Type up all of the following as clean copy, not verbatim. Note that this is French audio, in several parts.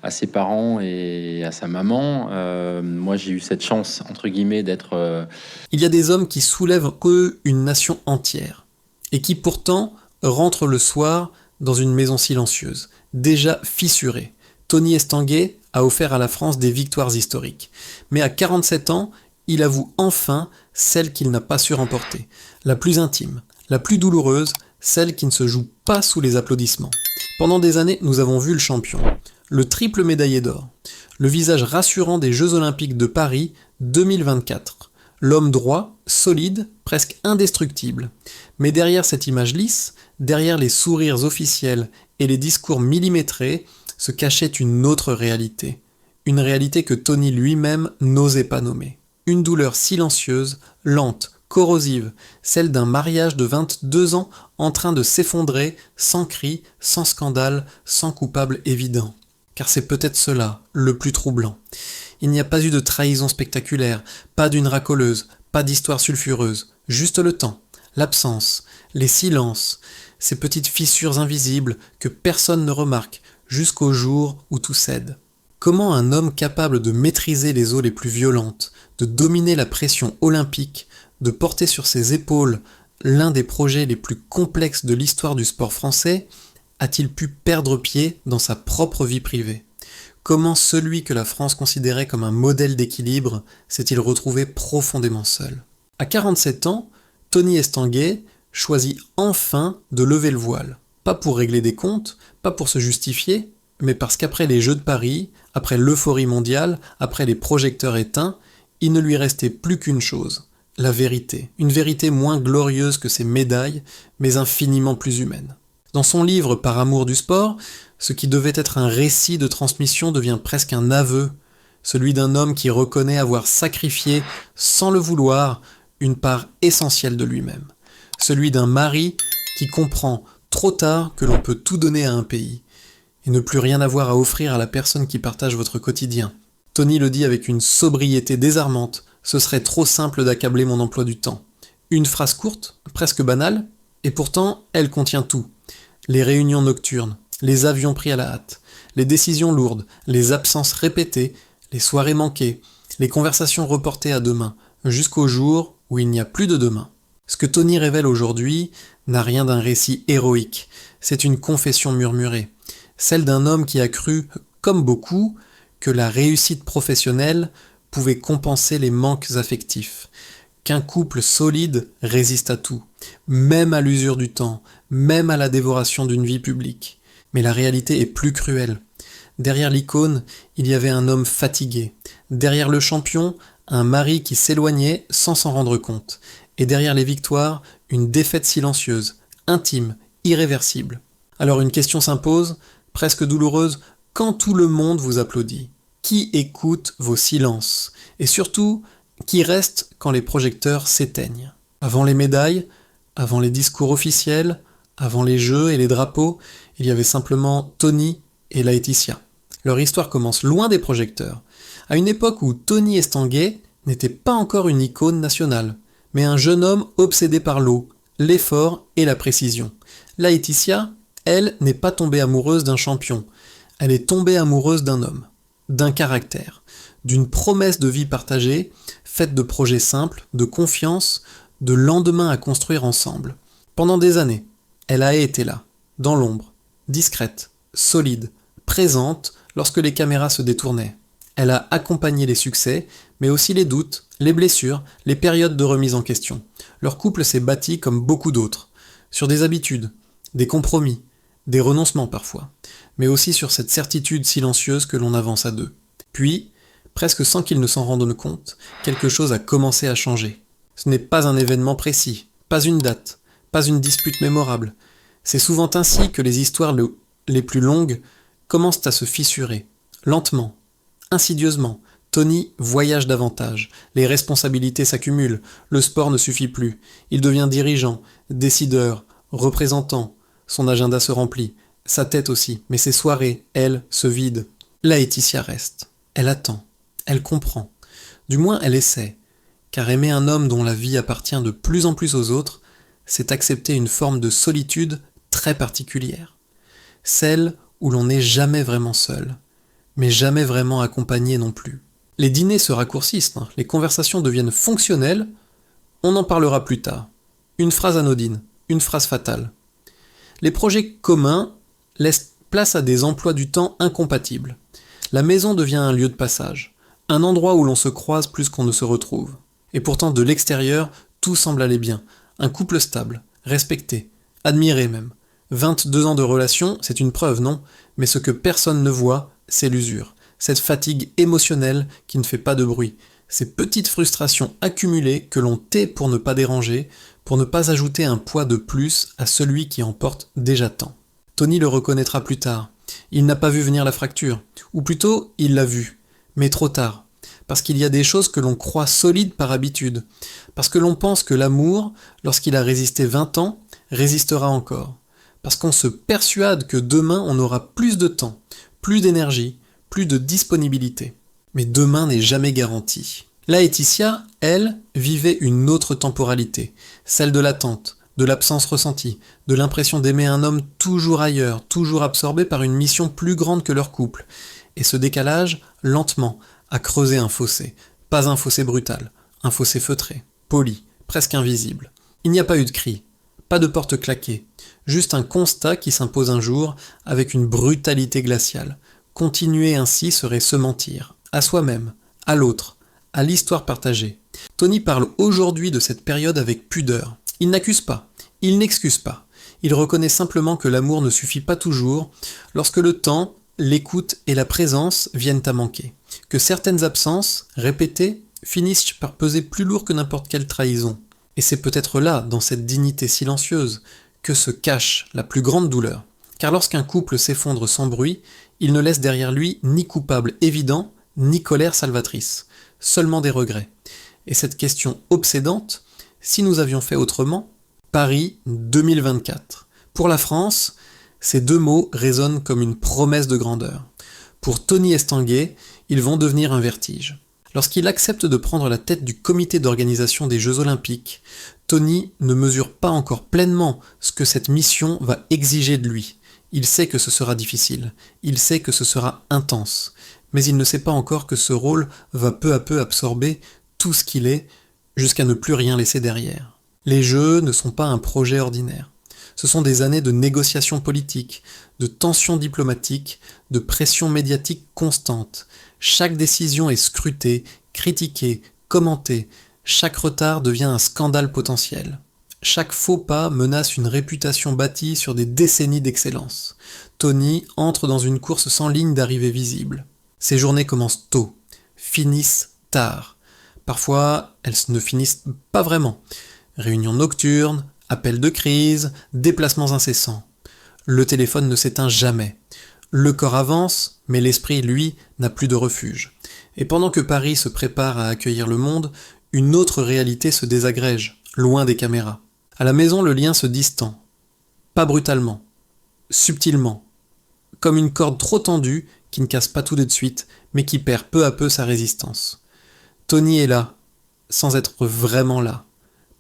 à ses parents et à sa maman. Moi, j'ai eu cette chance, entre guillemets, d'être... Il y a des hommes qui soulèvent eux une nation entière, et qui pourtant rentrent le soir dans une maison silencieuse, déjà fissurée. Tony Estanguet a offert à la France des victoires historiques. Mais à 47 ans, il avoue enfin celle qu'il n'a pas su remporter. La plus intime, la plus douloureuse, celle qui ne se joue pas sous les applaudissements. Pendant des années, nous avons vu le champion, le triple médaillé d'or, le visage rassurant des Jeux Olympiques de Paris 2024. L'homme droit, solide, presque indestructible. Mais derrière cette image lisse, derrière les sourires officiels et les discours millimétrés, se cachait une autre réalité. Une réalité que Tony lui-même n'osait pas nommer. Une douleur silencieuse, lente, corrosive, celle d'un mariage de 22 ans en train de s'effondrer, sans cri, sans scandale, sans coupable évident. Car c'est peut-être cela, le plus troublant. Il n'y a pas eu de trahison spectaculaire, pas d'une racoleuse, pas d'histoire sulfureuse, juste le temps, l'absence, les silences, ces petites fissures invisibles que personne ne remarque, jusqu'au jour où tout cède. Comment un homme capable de maîtriser les eaux les plus violentes, de dominer la pression olympique, de porter sur ses épaules l'un des projets les plus complexes de l'histoire du sport français, a-t-il pu perdre pied dans sa propre vie privée ? Comment celui que la France considérait comme un modèle d'équilibre s'est-il retrouvé profondément seul ? À 47 ans, Tony Estanguet choisit enfin de lever le voile. Pas pour régler des comptes, pas pour se justifier, mais parce qu'après les Jeux de Paris, après l'euphorie mondiale, après les projecteurs éteints, il ne lui restait plus qu'une chose, la vérité. Une vérité moins glorieuse que ses médailles, mais infiniment plus humaine. Dans son livre Par amour du sport, ce qui devait être un récit de transmission devient presque un aveu, celui d'un homme qui reconnaît avoir sacrifié, sans le vouloir, une part essentielle de lui-même. Celui d'un mari qui comprend trop tard que l'on peut tout donner à un pays, et ne plus rien avoir à offrir à la personne qui partage votre quotidien. Tony le dit avec une sobriété désarmante, ce serait trop simple d'accabler mon emploi du temps. Une phrase courte, presque banale, et pourtant elle contient tout. Les réunions nocturnes, les avions pris à la hâte, les décisions lourdes, les absences répétées, les soirées manquées, les conversations reportées à demain, jusqu'au jour où il n'y a plus de demain. Ce que Tony révèle aujourd'hui n'a rien d'un récit héroïque, c'est une confession murmurée, celle d'un homme qui a cru, comme beaucoup, que la réussite professionnelle pouvait compenser les manques affectifs, qu'un couple solide résiste à tout, même à l'usure du temps, même à la dévoration d'une vie publique. Mais la réalité est plus cruelle. Derrière l'icône, il y avait un homme fatigué. Derrière le champion, un mari qui s'éloignait sans s'en rendre compte. Et derrière les victoires, une défaite silencieuse, intime, irréversible. Alors une question s'impose, presque douloureuse, quand tout le monde vous applaudit, qui écoute vos silences ? Et surtout, qui reste quand les projecteurs s'éteignent ? Avant les médailles, avant les discours officiels, avant les jeux et les drapeaux, il y avait simplement Tony et Laetitia. Leur histoire commence loin des projecteurs, à une époque où Tony Estanguet n'était pas encore une icône nationale, mais un jeune homme obsédé par l'eau, l'effort et la précision. Laetitia, elle, n'est pas tombée amoureuse d'un champion, elle est tombée amoureuse d'un homme, d'un caractère, d'une promesse de vie partagée, faite de projets simples, de confiance, de lendemains à construire ensemble. Pendant des années, elle a été là, dans l'ombre, discrète, solide, présente lorsque les caméras se détournaient. Elle a accompagné les succès, mais aussi les doutes, les blessures, les périodes de remise en question. Leur couple s'est bâti comme beaucoup d'autres, sur des habitudes, des compromis, des renoncements parfois, mais aussi sur cette certitude silencieuse que l'on avance à deux. Puis, presque sans qu'ils ne s'en rendent compte, quelque chose a commencé à changer. Ce n'est pas un événement précis, pas une date, pas une dispute mémorable. C'est souvent ainsi que les histoires les plus longues commencent à se fissurer, lentement, insidieusement. Tony voyage davantage, les responsabilités s'accumulent, le sport ne suffit plus, il devient dirigeant, décideur, représentant, son agenda se remplit, sa tête aussi, mais ses soirées, elles, se vident. Laetitia reste, elle attend, elle comprend, du moins elle essaie, car aimer un homme dont la vie appartient de plus en plus aux autres, c'est accepter une forme de solitude très particulière, celle où l'on n'est jamais vraiment seul, mais jamais vraiment accompagné non plus. Les dîners se raccourcissent, les conversations deviennent fonctionnelles, on en parlera plus tard. Une phrase anodine, une phrase fatale. Les projets communs laissent place à des emplois du temps incompatibles. La maison devient un lieu de passage, un endroit où l'on se croise plus qu'on ne se retrouve. Et pourtant, de l'extérieur, tout semble aller bien. Un couple stable, respecté, admiré même. 22 ans de relation, c'est une preuve, non? Mais ce que personne ne voit, c'est l'usure. Cette fatigue émotionnelle qui ne fait pas de bruit. Ces petites frustrations accumulées que l'on tait pour ne pas déranger, pour ne pas ajouter un poids de plus à celui qui en porte déjà tant. Tony le reconnaîtra plus tard. Il n'a pas vu venir la fracture. Ou plutôt, il l'a vue. Mais trop tard. Parce qu'il y a des choses que l'on croit solides par habitude. Parce que l'on pense que l'amour, lorsqu'il a résisté 20 ans, résistera encore. Parce qu'on se persuade que demain on aura plus de temps, plus d'énergie, plus de disponibilité. Mais demain n'est jamais garanti. Laetitia, elle, vivait une autre temporalité, celle de l'attente, de l'absence ressentie, de l'impression d'aimer un homme toujours ailleurs, toujours absorbé par une mission plus grande que leur couple. Et ce décalage, lentement, a creusé un fossé. Pas un fossé brutal, un fossé feutré, poli, presque invisible. Il n'y a pas eu de cri, pas de porte claquée, juste un constat qui s'impose un jour avec une brutalité glaciale. Continuer ainsi serait se mentir, à soi-même, à l'autre, à l'histoire partagée. Tony parle aujourd'hui de cette période avec pudeur. Il n'accuse pas, il n'excuse pas. Il reconnaît simplement que l'amour ne suffit pas toujours lorsque le temps, l'écoute et la présence viennent à manquer. Que certaines absences, répétées, finissent par peser plus lourd que n'importe quelle trahison. Et c'est peut-être là, dans cette dignité silencieuse, que se cache la plus grande douleur. Car lorsqu'un couple s'effondre sans bruit, il ne laisse derrière lui ni coupable évident, ni colère salvatrice, seulement des regrets. Et cette question obsédante, si nous avions fait autrement, Paris 2024. Pour la France, ces deux mots résonnent comme une promesse de grandeur. Pour Tony Estanguet, ils vont devenir un vertige. Lorsqu'il accepte de prendre la tête du comité d'organisation des Jeux Olympiques, Tony ne mesure pas encore pleinement ce que cette mission va exiger de lui. Il sait que ce sera difficile, il sait que ce sera intense, mais il ne sait pas encore que ce rôle va peu à peu absorber tout ce qu'il est, jusqu'à ne plus rien laisser derrière. Les Jeux ne sont pas un projet ordinaire. Ce sont des années de négociations politiques, de tensions diplomatiques, de pression médiatique constante. Chaque décision est scrutée, critiquée, commentée. Chaque retard devient un scandale potentiel. Chaque faux pas menace une réputation bâtie sur des décennies d'excellence. Tony entre dans une course sans ligne d'arrivée visible. Ses journées commencent tôt, finissent tard. Parfois, elles ne finissent pas vraiment. Réunions nocturnes, appels de crise, déplacements incessants. Le téléphone ne s'éteint jamais. Le corps avance, mais l'esprit, lui, n'a plus de refuge. Et pendant que Paris se prépare à accueillir le monde, une autre réalité se désagrège, loin des caméras. À la maison, le lien se distend. Pas brutalement, subtilement. Comme une corde trop tendue qui ne casse pas tout de suite, mais qui perd peu à peu sa résistance. Tony est là, sans être vraiment là.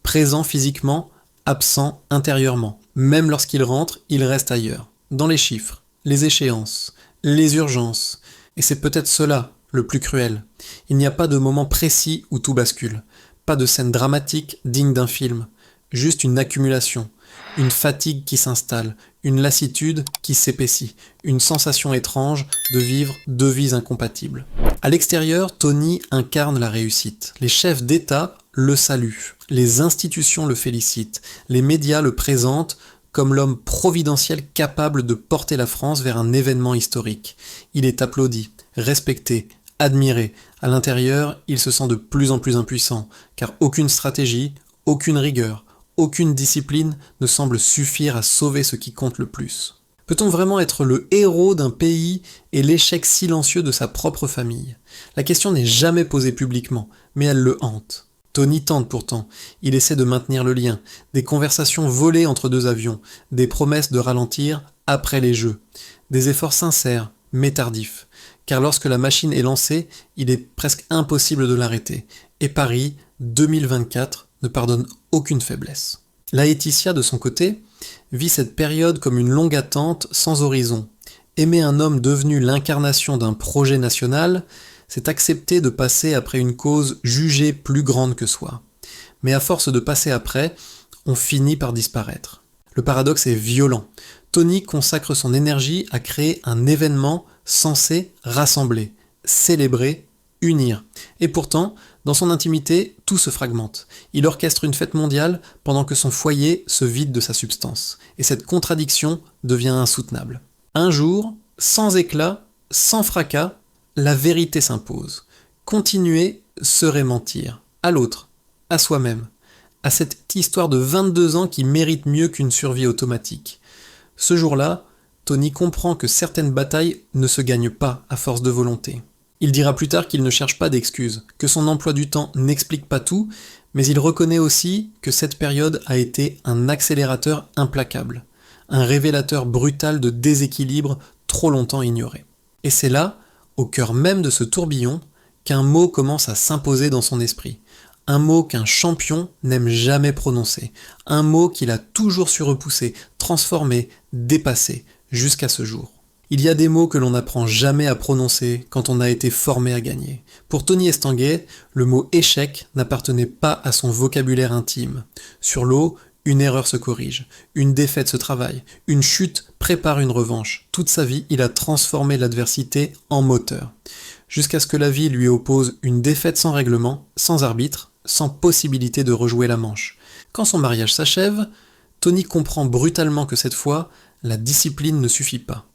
Présent physiquement, absent intérieurement. Même lorsqu'il rentre, il reste ailleurs. Dans les chiffres, les échéances, les urgences. Et c'est peut-être cela le plus cruel. Il n'y a pas de moment précis où tout bascule. Pas de scène dramatique digne d'un film. Juste une accumulation. Une fatigue qui s'installe. Une lassitude qui s'épaissit. Une sensation étrange de vivre deux vies incompatibles. À l'extérieur, Tony incarne la réussite. Les chefs d'État le saluent. Les institutions le félicitent. Les médias le présentent comme l'homme providentiel capable de porter la France vers un événement historique. Il est applaudi, respecté, admiré. À l'intérieur, il se sent de plus en plus impuissant, car aucune stratégie, aucune rigueur, aucune discipline ne semble suffire à sauver ce qui compte le plus. Peut-on vraiment être le héros d'un pays et l'échec silencieux de sa propre famille? La question n'est jamais posée publiquement, mais elle le hante. Tony tente pourtant, il essaie de maintenir le lien, des conversations volées entre deux avions, des promesses de ralentir après les Jeux, des efforts sincères, mais tardifs, car lorsque la machine est lancée, il est presque impossible de l'arrêter, et Paris 2024 ne pardonne aucune faiblesse. Laetitia, de son côté, vit cette période comme une longue attente sans horizon, Aimer un homme devenu l'incarnation d'un projet national, c'est accepter de passer après une cause jugée plus grande que soi. Mais à force de passer après, on finit par disparaître. Le paradoxe est violent. Tony consacre son énergie à créer un événement censé rassembler, célébrer, unir. Et pourtant, dans son intimité, tout se fragmente. Il orchestre une fête mondiale pendant que son foyer se vide de sa substance. Et cette contradiction devient insoutenable. Un jour, sans éclat, sans fracas, la vérité s'impose. Continuer serait mentir. À l'autre, à soi-même. À cette histoire de 22 ans qui mérite mieux qu'une survie automatique. Ce jour-là, Tony comprend que certaines batailles ne se gagnent pas à force de volonté. Il dira plus tard qu'il ne cherche pas d'excuses, que son emploi du temps n'explique pas tout, mais il reconnaît aussi que cette période a été un accélérateur implacable, un révélateur brutal de déséquilibre trop longtemps ignoré. Et c'est là, au cœur même de ce tourbillon, qu'un mot commence à s'imposer dans son esprit. Un mot qu'un champion n'aime jamais prononcer. Un mot qu'il a toujours su repousser, transformer, dépasser, jusqu'à ce jour. Il y a des mots que l'on n'apprend jamais à prononcer quand on a été formé à gagner. Pour Tony Estanguet, le mot échec n'appartenait pas à son vocabulaire intime. Sur l'eau, une erreur se corrige, une défaite se travaille, une chute prépare une revanche. Toute sa vie, il a transformé l'adversité en moteur. Jusqu'à ce que la vie lui oppose une défaite sans règlement, sans arbitre, sans possibilité de rejouer la manche. Quand son mariage s'achève, Tony comprend brutalement que cette fois, la discipline ne suffit pas.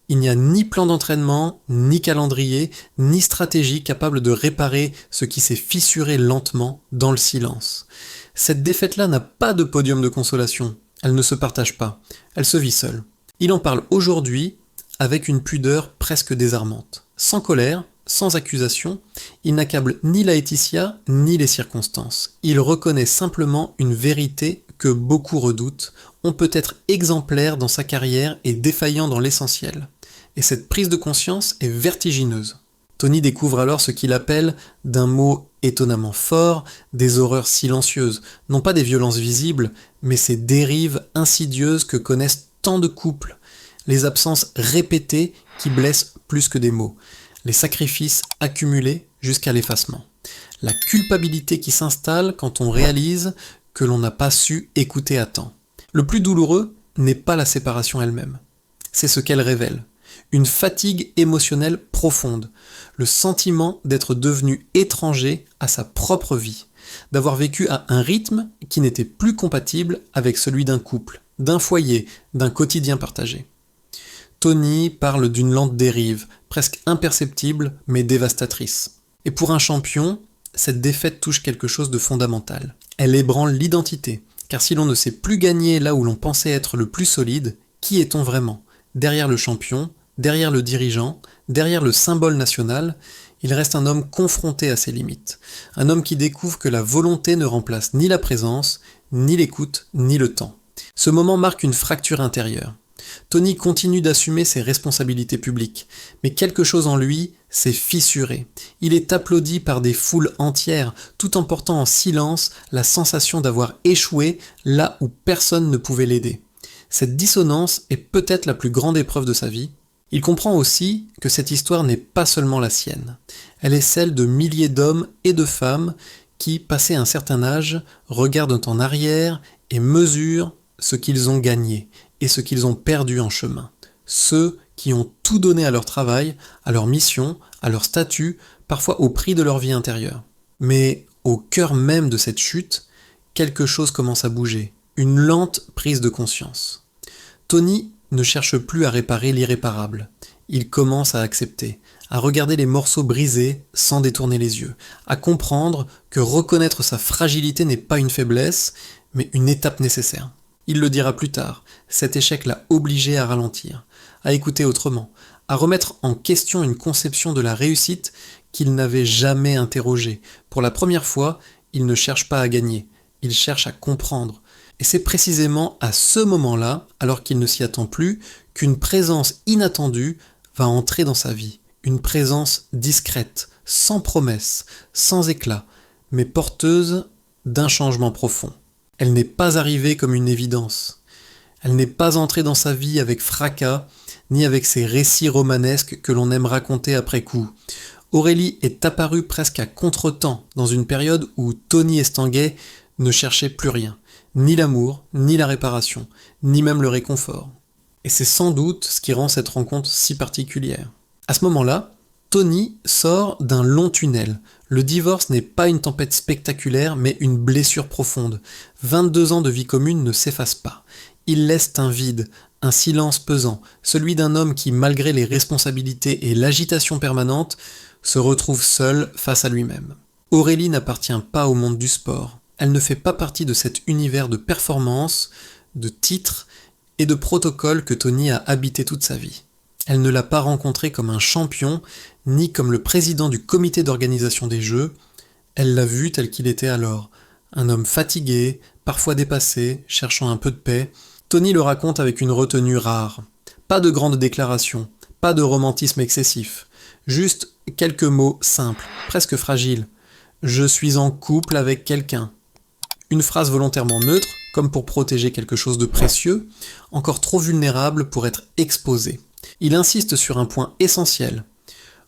Il n'y a ni plan d'entraînement, ni calendrier, ni stratégie capable de réparer ce qui s'est fissuré lentement dans le silence. Cette défaite-là n'a pas de podium de consolation. Elle ne se partage pas. Elle se vit seule. Il en parle aujourd'hui avec une pudeur presque désarmante. Sans colère, sans accusation, il n'accable ni Laetitia ni les circonstances. Il reconnaît simplement une vérité que beaucoup redoutent. On peut être exemplaire dans sa carrière et défaillant dans l'essentiel. Et cette prise de conscience est vertigineuse. Tony découvre alors ce qu'il appelle, d'un mot étonnamment fort, des horreurs silencieuses, non pas des violences visibles, mais ces dérives insidieuses que connaissent tant de couples, les absences répétées qui blessent plus que des mots, les sacrifices accumulés jusqu'à l'effacement, la culpabilité qui s'installe quand on réalise que l'on n'a pas su écouter à temps. Le plus douloureux n'est pas la séparation elle-même, c'est ce qu'elle révèle. Une fatigue émotionnelle profonde, le sentiment d'être devenu étranger à sa propre vie, d'avoir vécu à un rythme qui n'était plus compatible avec celui d'un couple, d'un foyer, d'un quotidien partagé. Tony parle d'une lente dérive, presque imperceptible mais dévastatrice. Et pour un champion, cette défaite touche quelque chose de fondamental. Elle ébranle l'identité, car si l'on ne sait plus gagner là où l'on pensait être le plus solide, qui est-on vraiment ? Derrière le champion, derrière le dirigeant, derrière le symbole national, il reste un homme confronté à ses limites. Un homme qui découvre que la volonté ne remplace ni la présence, ni l'écoute, ni le temps. Ce moment marque une fracture intérieure. Tony continue d'assumer ses responsabilités publiques, mais quelque chose en lui s'est fissuré. Il est applaudi par des foules entières, tout en portant en silence la sensation d'avoir échoué là où personne ne pouvait l'aider. Cette dissonance est peut-être la plus grande épreuve de sa vie. Il comprend aussi que cette histoire n'est pas seulement la sienne. Elle est celle de milliers d'hommes et de femmes qui, passé un certain âge, regardent en arrière et mesurent ce qu'ils ont gagné et ce qu'ils ont perdu en chemin. Ceux qui ont tout donné à leur travail, à leur mission, à leur statut, parfois au prix de leur vie intérieure. Mais au cœur même de cette chute, quelque chose commence à bouger, une lente prise de conscience. Tony ne cherche plus à réparer l'irréparable. Il commence à accepter, à regarder les morceaux brisés sans détourner les yeux, à comprendre que reconnaître sa fragilité n'est pas une faiblesse, mais une étape nécessaire. Il le dira plus tard, cet échec l'a obligé à ralentir, à écouter autrement, à remettre en question une conception de la réussite qu'il n'avait jamais interrogée. Pour la première fois, il ne cherche pas à gagner, il cherche à comprendre. Et c'est précisément à ce moment-là, alors qu'il ne s'y attend plus, qu'une présence inattendue va entrer dans sa vie. Une présence discrète, sans promesse, sans éclat, mais porteuse d'un changement profond. Elle n'est pas arrivée comme une évidence. Elle n'est pas entrée dans sa vie avec fracas, ni avec ces récits romanesques que l'on aime raconter après coup. Aurélie est apparue presque à contretemps dans une période où Tony Estanguet ne cherchait plus rien, ni l'amour, ni la réparation, ni même le réconfort. Et c'est sans doute ce qui rend cette rencontre si particulière. À ce moment-là, Tony sort d'un long tunnel. Le divorce n'est pas une tempête spectaculaire, mais une blessure profonde. 22 ans de vie commune ne s'effacent pas. Ils laissent un vide, un silence pesant, celui d'un homme qui, malgré les responsabilités et l'agitation permanente, se retrouve seul face à lui-même. Aurélie n'appartient pas au monde du sport. Elle ne fait pas partie de cet univers de performance, de titres et de protocoles que Tony a habité toute sa vie. Elle ne l'a pas rencontré comme un champion, ni comme le président du comité d'organisation des Jeux. Elle l'a vu tel qu'il était alors. Un homme fatigué, parfois dépassé, cherchant un peu de paix. Tony le raconte avec une retenue rare. Pas de grandes déclarations, pas de romantisme excessif. Juste quelques mots simples, presque fragiles. Je suis en couple avec quelqu'un. Une phrase volontairement neutre, comme pour protéger quelque chose de précieux, encore trop vulnérable pour être exposé. Il insiste sur un point essentiel.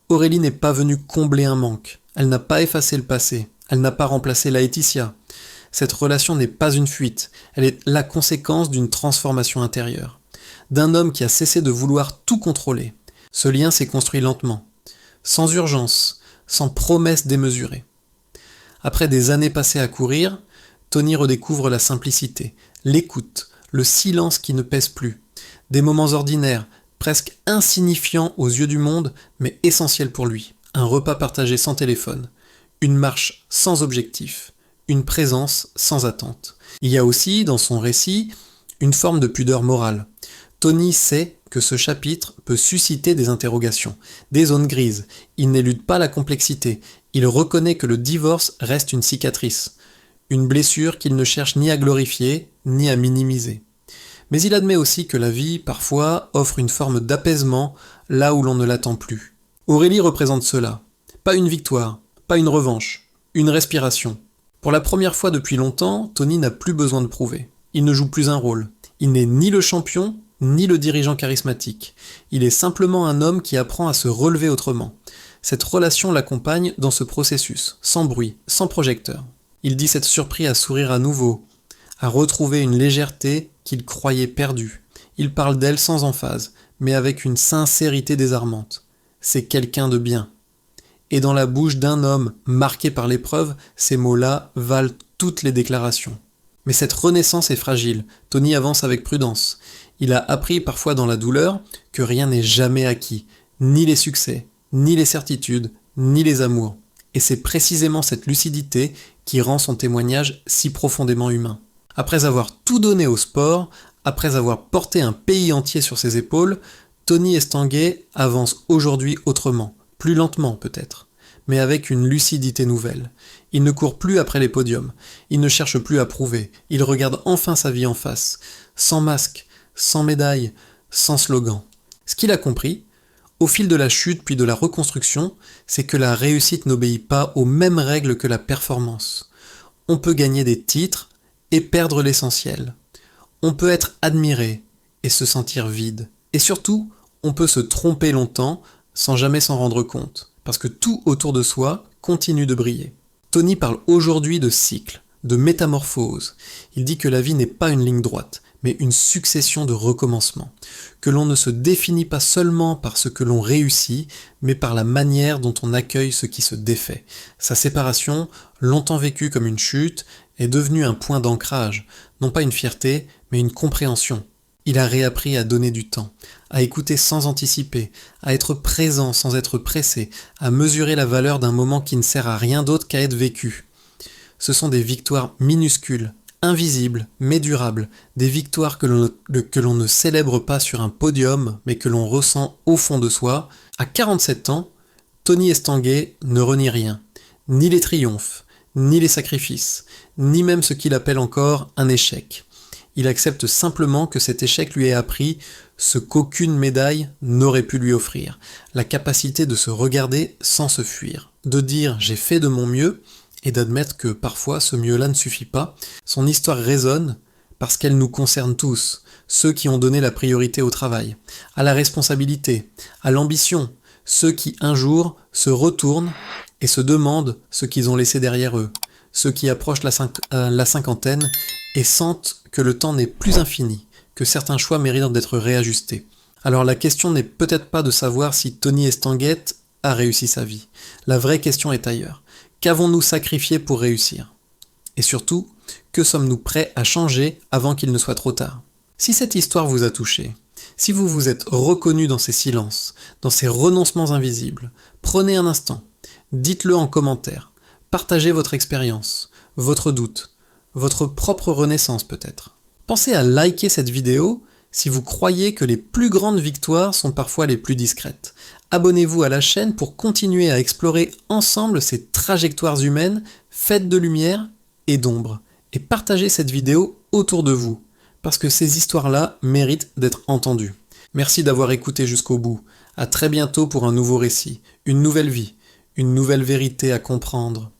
Aurélie n'est pas venue combler un manque. Elle n'a pas effacé le passé. Elle n'a pas remplacé Laetitia. Cette relation n'est pas une fuite. Elle est la conséquence d'une transformation intérieure. D'un homme qui a cessé de vouloir tout contrôler. Ce lien s'est construit lentement. Sans urgence, sans promesse démesurée. Après des années passées à courir, Tony redécouvre la simplicité, l'écoute, le silence qui ne pèse plus. Des moments ordinaires, presque insignifiants aux yeux du monde, mais essentiels pour lui. Un repas partagé sans téléphone, une marche sans objectif, une présence sans attente. Il y a aussi, dans son récit, une forme de pudeur morale. Tony sait que ce chapitre peut susciter des interrogations, des zones grises. Il n'élude pas la complexité. Il reconnaît que le divorce reste une cicatrice, une blessure qu'il ne cherche ni à glorifier, ni à minimiser. Mais il admet aussi que la vie, parfois, offre une forme d'apaisement là où l'on ne l'attend plus. Aurélie représente cela. Pas une victoire, pas une revanche, une respiration. Pour la première fois depuis longtemps, Tony n'a plus besoin de prouver. Il ne joue plus un rôle. Il n'est ni le champion, ni le dirigeant charismatique. Il est simplement un homme qui apprend à se relever autrement. Cette relation l'accompagne dans ce processus, sans bruit, sans projecteur. Il dit s'être surpris à sourire à nouveau, à retrouver une légèreté qu'il croyait perdue. Il parle d'elle sans emphase, mais avec une sincérité désarmante. C'est quelqu'un de bien. Et dans la bouche d'un homme marqué par l'épreuve, ces mots-là valent toutes les déclarations. Mais cette renaissance est fragile. Tony avance avec prudence. Il a appris parfois dans la douleur que rien n'est jamais acquis, ni les succès, ni les certitudes, ni les amours. Et c'est précisément cette lucidité qui rend son témoignage si profondément humain. Après avoir tout donné au sport, après avoir porté un pays entier sur ses épaules, Tony Estanguet avance aujourd'hui autrement, plus lentement peut-être, mais avec une lucidité nouvelle. Il ne court plus après les podiums, il ne cherche plus à prouver, il regarde enfin sa vie en face, sans masque, sans médaille, sans slogan. Ce qu'il a compris, au fil de la chute puis de la reconstruction, c'est que la réussite n'obéit pas aux mêmes règles que la performance. On peut gagner des titres et perdre l'essentiel. On peut être admiré et se sentir vide. Et surtout, on peut se tromper longtemps sans jamais s'en rendre compte, parce que tout autour de soi continue de briller. Tony parle aujourd'hui de cycle, de métamorphose. Il dit que la vie n'est pas une ligne droite, mais une succession de recommencements, que l'on ne se définit pas seulement par ce que l'on réussit, mais par la manière dont on accueille ce qui se défait. Sa séparation, longtemps vécue comme une chute, est devenue un point d'ancrage, non pas une fierté, mais une compréhension. Il a réappris à donner du temps, à écouter sans anticiper, à être présent sans être pressé, à mesurer la valeur d'un moment qui ne sert à rien d'autre qu'à être vécu. Ce sont des victoires minuscules, invisibles, mais durables, des victoires que l'on ne célèbre pas sur un podium, mais que l'on ressent au fond de soi. À 47 ans, Tony Estanguet ne renie rien, ni les triomphes, ni les sacrifices, ni même ce qu'il appelle encore un échec. Il accepte simplement que cet échec lui ait appris ce qu'aucune médaille n'aurait pu lui offrir, la capacité de se regarder sans se fuir, de dire « j'ai fait de mon mieux » et d'admettre que parfois ce mieux-là ne suffit pas. Son histoire résonne parce qu'elles nous concernent tous, ceux qui ont donné la priorité au travail, à la responsabilité, à l'ambition, ceux qui un jour se retournent et se demandent ce qu'ils ont laissé derrière eux, ceux qui approchent la cinquantaine et sentent que le temps n'est plus infini, que certains choix méritent d'être réajustés. Alors la question n'est peut-être pas de savoir si Tony Estanguet a réussi sa vie. La vraie question est ailleurs. Qu'avons-nous sacrifié pour réussir ? Et surtout, que sommes-nous prêts à changer avant qu'il ne soit trop tard ? Si cette histoire vous a touché, si vous vous êtes reconnu dans ces silences, dans ces renoncements invisibles, prenez un instant, dites-le en commentaire, partagez votre expérience, votre doute, votre propre renaissance peut-être. Pensez à liker cette vidéo si vous croyez que les plus grandes victoires sont parfois les plus discrètes. Abonnez-vous à la chaîne pour continuer à explorer ensemble ces trajectoires humaines faites de lumière et d'ombre. Et partagez cette vidéo autour de vous, parce que ces histoires-là méritent d'être entendues. Merci d'avoir écouté jusqu'au bout. À très bientôt pour un nouveau récit, une nouvelle vie, une nouvelle vérité à comprendre.